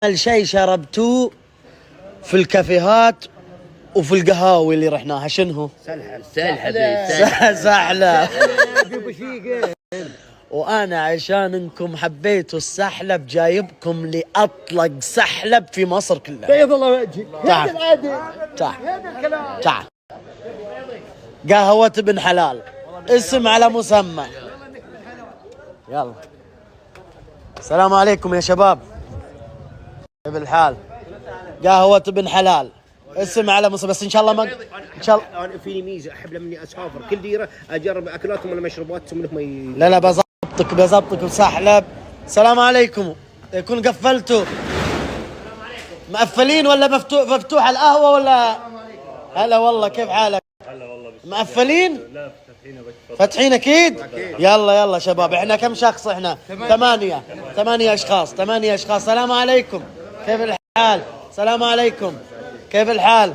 أجمل شيء شربتوه في الكافيهات وفي القهاوي اللي رحناها شنو؟ سحلب. وانا عشان انكم حبيتوا السحلب جايبكم لاطلق سحلب في مصر كلها. بيض الله وجهك. تعال قهوة ابن حلال، اسم على مسمى. يلا السلام عليكم يا شباب. كيف الحال؟ قهوة ابن حلال، اسم على مسمى. بس ان شاء الله ما ان شاء الله انا فيني ميزه، احب لما اسافر كل ديره اجرب اكلاتهم ولا مشروباتهم انهم لا بظبطك بسحلب. السلام عليكم. يكون قفلتوا مقفلين ولا مفتوح القهوة ولا؟ هلا والله، كيف حالك؟ هلا والله. مقفلين؟ لا فاتحين اكيد؟ يلا شباب، احنا كم شخص؟ احنا 8 اشخاص. السلام عليكم، كيف الحال؟ السلام عليكم، كيف الحال؟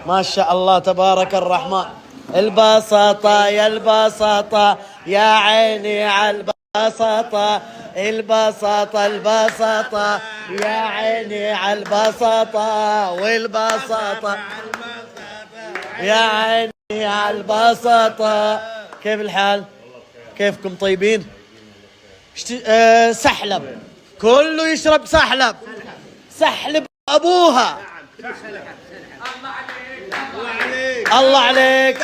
ما شاء الله تبارك الرحمن. البساطة يا البساطة، يا عيني على البساطة. البساطة يا عيني على البساطة. والبساطة يا عيني على البساطة. كيف الحال؟ كيفكم طيبين؟ سحلب، كله يشرب سحلب. سحلب أبوها. الله عليك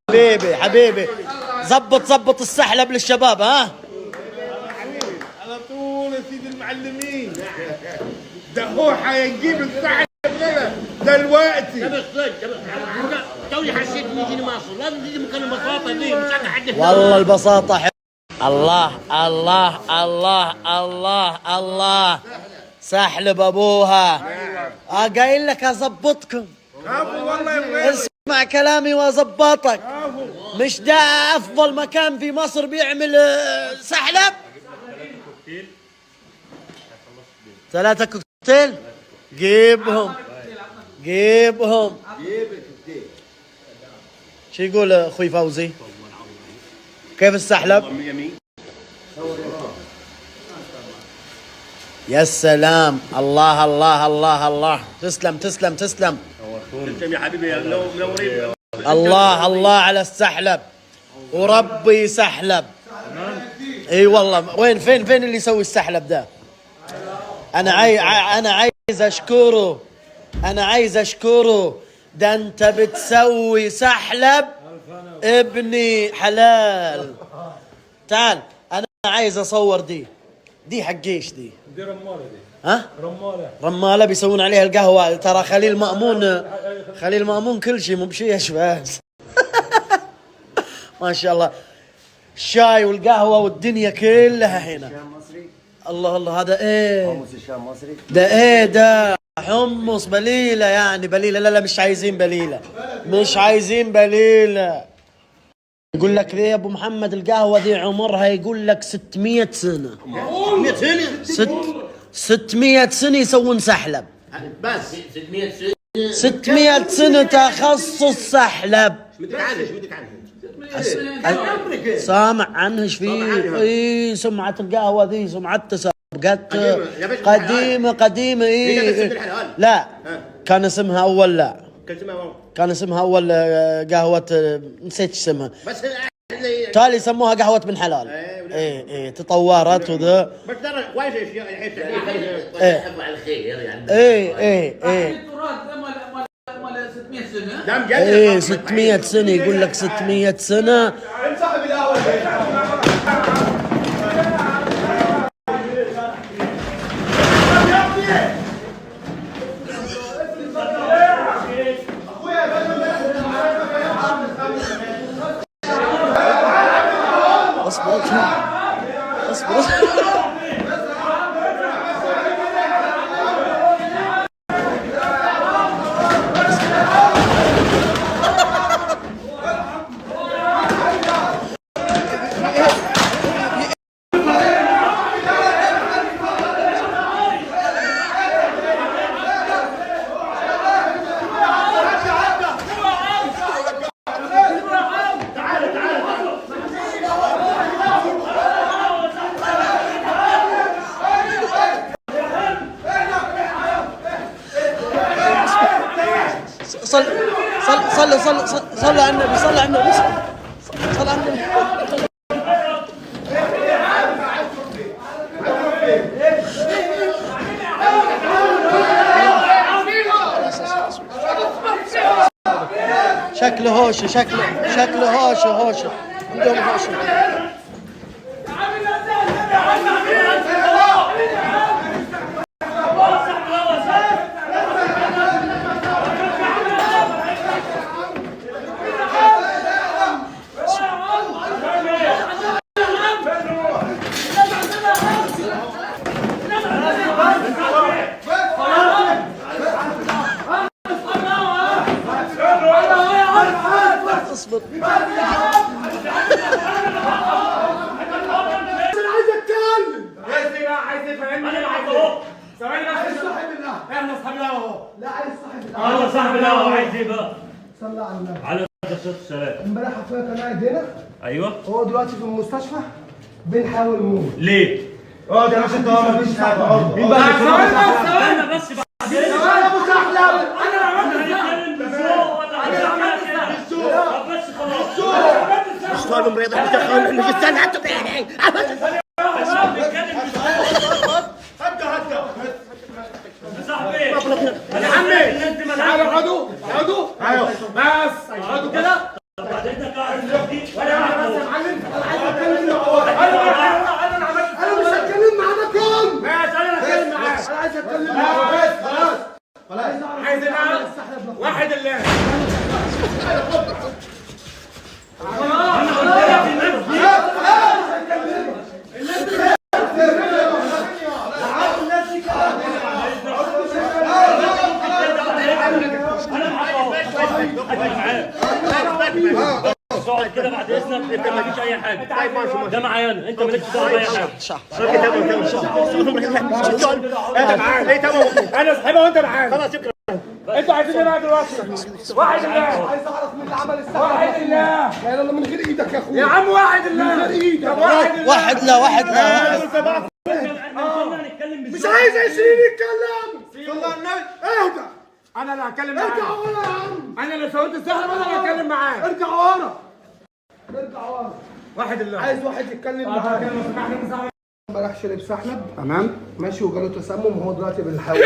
حبيبي. حبيبي زبط السحلب للشباب. ها على طول يا سيدي المعلمين. دحوحه ينجيب السحلب دلوقتي. توني حسيت اني جيني مصر، لازم تيجي مكان البساطه دي، مش حد. والله البساطة حلوة. الله سحلب ابوها. قايل لك اظبطكم. والله اسمع كلامي واظبطك. مش ده افضل مكان في مصر بيعمل سحلب؟ 3 كوكتيل. جيبهم. شو يقول اخوي فوزي؟ كيف السحلب؟ يا سلام. الله. تسلم يا حبيبي، منورين. الله على السحلب، وربي سحلب. اي والله. وين فين اللي يسوي السحلب ده؟ انا عايز اشكره. ده انت بتسوي سحلب ابني حلال. تعال انا عايز اصور دي حقيش دي رماله دي. ها رماله بيسوون عليها القهوه. ترى خليل مأمون كل شيء، مو بشيش بس. ما شاء الله. الشاي والقهوه والدنيا كلها هنا. الله هذا ايه؟ حمص الشام مصري. ده ايه ده؟ حمص بليله يعني. بليله؟ لا مش عايزين بليله. يقول لك ذي يا ابو محمد القهوه ذي عمرها يقول لك 600 سنه. 600 سنه يسوون سحلب. بس 600 سنه تخصص سحلب. بدك عنه سامع عنه ايش فيه؟ اي سمعة القهوة ذي سمعتها سابقت قديمة. اي لا كان اسمها اول قهوة، نسيت اسمها، بس تالي سموها قهوة بن حلال. اي تطورت وذا. بس ترى كويس اي 600 سنة يقول لك 600 سنة. اصبر صل صل صل صل على النبي، صل على النبي، صل على النبي. شكله هوشه، شكله هوشه عندهم هوشه. اصبر. انا عايز اتكلم. عايز يفهمني انا عايز اهو. ثواني بس. صاحب القهوه. احنا اصحاب القهوه اهو. لا عايز صاحب القهوه. انا صاحب القهوه عايز ايه بقى؟ صلى على النبي. على الصلاه والسلام. امبارح حضرتك كان قاعد هنا. ايوه. هو دلوقتي في المستشفى بنحاول نموت. ليه؟ اقعد يا باشا انت مفيش حاجه. مين بقى؟ ثواني بس بعدين. ثواني يا ابو سحلب. انا عملت هنتكلم بالذوق ولا هنعمل كده؟ طب بس خلاص. اشتغلوا مريضة بتخون مش استنى حتى يعني. صاحبي يا عمي تعالوا اقعدوا اقعدوا. ايوه بس اقعدوا كده. بعدين انت قاعد دلوقتي انا بس يا معلم انا عايز اتكلم انا مش هتكلم معاكم. ماشي انا هتكلم معاك. انا عايز اتكلم معاك. خلاص عايز انا واحد الله. اقعد كده بعد اذنك، انت ما فيش اي حاجه. ده معايا انا، انت مالكش دعوه باي حاجه. انا صاحبها وانت معانا. خلاص شكرا. انتوا عايزين ايه بقى دلوقتي؟ واحد الله. عايز اعرف مين اللي عمل السحب. واحد الله. لا الا من غير ايدك يا اخويا. يا عم واحد الله. من غير ايدك. واحد لا. مش عايز 20 يتكلم. صلى على النبي. اهدى. انا اللي هتكلم معاك. ارجع ورا يا عم. انا اللي سويت السحب انا اللي هتكلم معاك. ارجع ورا. ارجع ورا. واحد الله. عايز واحد يتكلم معاك. امبارح شرب سحلب تمام ماشي وجاله تسمم وهو دلوقتي بنحاول.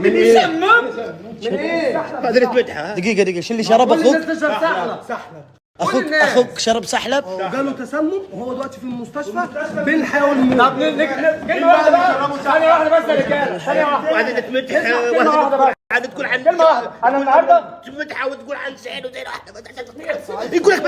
من ايه؟ من ايه؟ قدرت مدحة. دقيقة شو اللي شرب اخوك؟ سحلب. اخوك شرب سحلب؟ جاله تسمم وهو دلوقتي في المستشفى بنحاول نموت. طب كلمة واحدة بقى. ثانية واحدة بس يا رجالة. ثانية واحدة. وعدت مدحة. كلمة واحدة بقى. عاد تقول عن كلمة واحدة. أنا النهاردة مدحة وتقول عن سعيد وزي واحدة يقول لك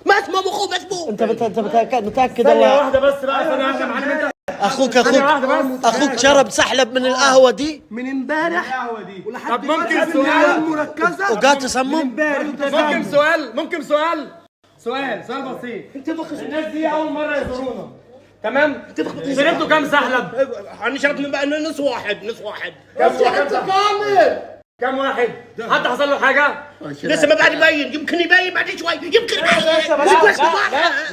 مسموم اخوه مسموم. انت متأكد ثانية والله؟ واحدة بس بقى. ثانية واحدة معلم انت. اخوك شرب سحلب من القهوة دي؟ من امبارح ولحد ممكن سؤال مركزة وقال تسمم؟ ممكن سؤال بسيط. الناس دي أول مرة يزورونا تمام؟ شربتوا كام سحلب؟ انا شربت من بقى نص واحد. كم واحد؟ حد حصل له حاجة؟ لسه ما بعد يبين، يمكن يبين بعد شوي، يمكن لا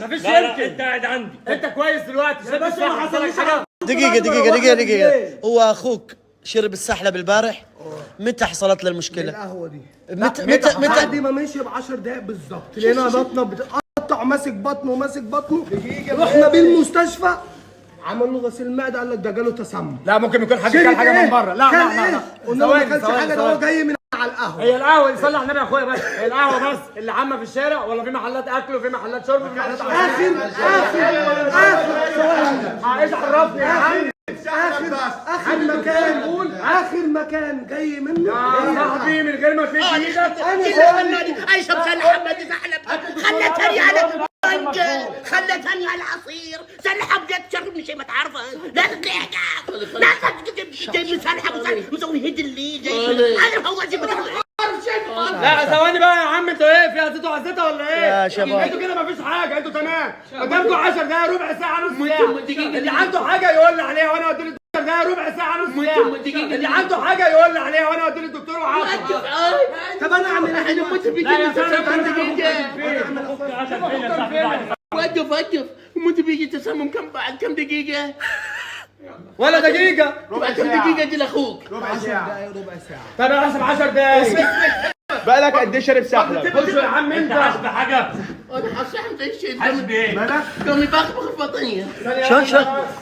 مفيش يمكن. انت قاعد عندي. انت كويس دلوقتي. بس ما حصلش حاجة. دقيقة هو اخوك شرب السحلب البارح؟ متى حصلت له المشكلة؟ القهوة دي متى دي ما ماشي ب 10 دقايق بالظبط. لقينا بطنه بتقطع ماسك بطنه رحنا بيه المستشفى عمل له غسيل معده قال لك ده جاله تسمم. لا ممكن يكون حد كان حاجه من بره. لا قلنا ما كانش حاجه ده هو جاي من على القهوه. هي القهوه اللي صلح على النبي يا اخويا بس. هي القهوه بس اللي عامه في الشارع ولا في محلات اكل وفي محلات شرب وفي محلات ايش عرفني يا عم. اخر مكان جاي منه يا صاحبي من غير ما تمد ايدك. عايشه مسلح محمد سحلب خلتني على خلتني على عصير سلحب جت شرب شيء ما تعرفه. لا تطلع جاي مسلحب مسوي هيد اللي جاي عارف هو شيء ما تعرفه. لا ثواني بقى يا عم. انتوا ايه في هزيتوا عزيتها ولا ايه؟ يا شباب انتوا كده مفيش حاجه. انتوا تمام قدامكم 10 دقايق ربع ساعه نص ساعه. اللي عنده حاجه يقول لي عليها وانا اودي له ده ربع ساعه نص ساعه. اللي عنده حاجه يقول لي عليها وانا اودي للدكتور وعاطف. طب انا اعمل ايه؟ انا موت بيجي وقف موت بيجي تسمم كم دقيقه ولا دقيقه. كم دقيقه دي لاخوك؟ ربع ساعه. طب انا حسب 10 دقايق. بقالك قد ايه شارب سحلب؟ بص يا عم انت بحاجه انا حاسس الشيء حاسس بايه؟ قام يبخبخ الفطنيه.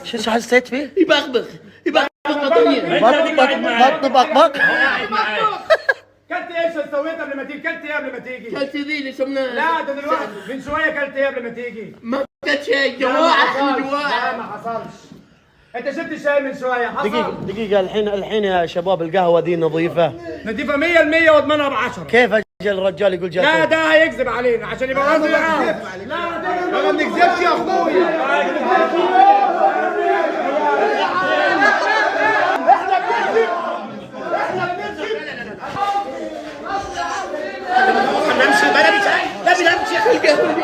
شو حسيت فيه؟ يبخبخ الفطنيه. بطن بق قاعد معاك كلت ايش سويت قبل ما تيجي؟ كلت ايه قبل ما تيجي؟ كلت ذي اللي سمناها. لا ده دلوقتي من شويه كلت ايه قبل ما تيجي؟ ما كلت شيء لا جواع ما حصلش. انت شربت شاي من شويه حصل؟ دقيقة الحين يا شباب القهوة دي نظيفة. نضيفه 100% واضمنها ب10. كيف اجل الرجال يقول لا جاي؟ ده هيكذب علينا عشان يبقى واضح معاه. لا ما بنكذبش يا اخويا. نمشي بلا بشاي لا بنمشي يا اخي القهوه.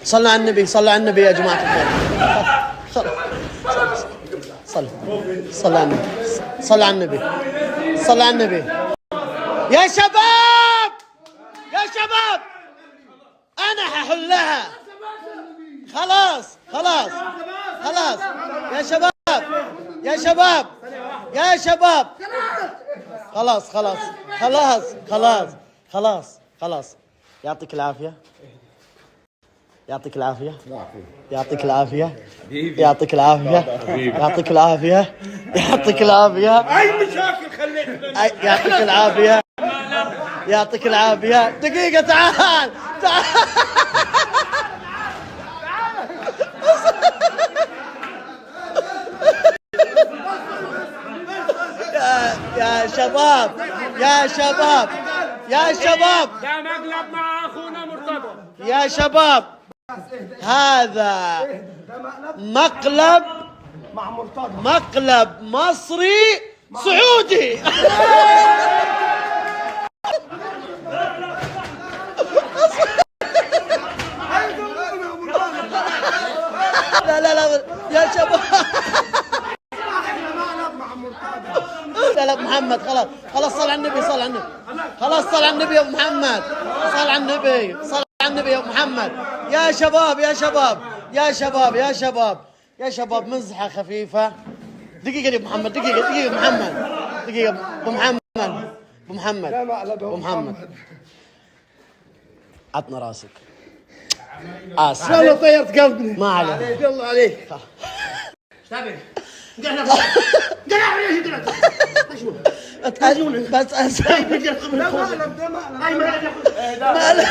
صلوا على النبي، صلوا على النبي يا جماعة الخير. صلوا على النبي، صلوا على النبي، صلوا على النبي. يا شباب يا شباب أنا ححلها. خلاص يا شباب يا شباب يا شباب خلاص يعطيك العافية، يعطيك العافية، يعطيك العافية، يعطيك العافية، يعطيك العافية، يعطيك العافية، اي مشاكل خلينا يعطيك العافية، يعطيك العافية. دقيقة تعال يا شباب يا شباب يا شباب ده مقلب مع اخونا مرتضى. يا شباب هذا مقلب مصري سعودي. لا يا شباب لا محمد خلاص صل على النبي خلاص صل على النبي يا ابو محمد، صل على النبي يا ابو محمد. يا شباب مزحة خفيفة. دقيقة يا ابو محمد، دقيقة ابو محمد عطنا راسك. اسف والله طيرت قلبي. ما عليه. يلا عليك. بس ده مقلب.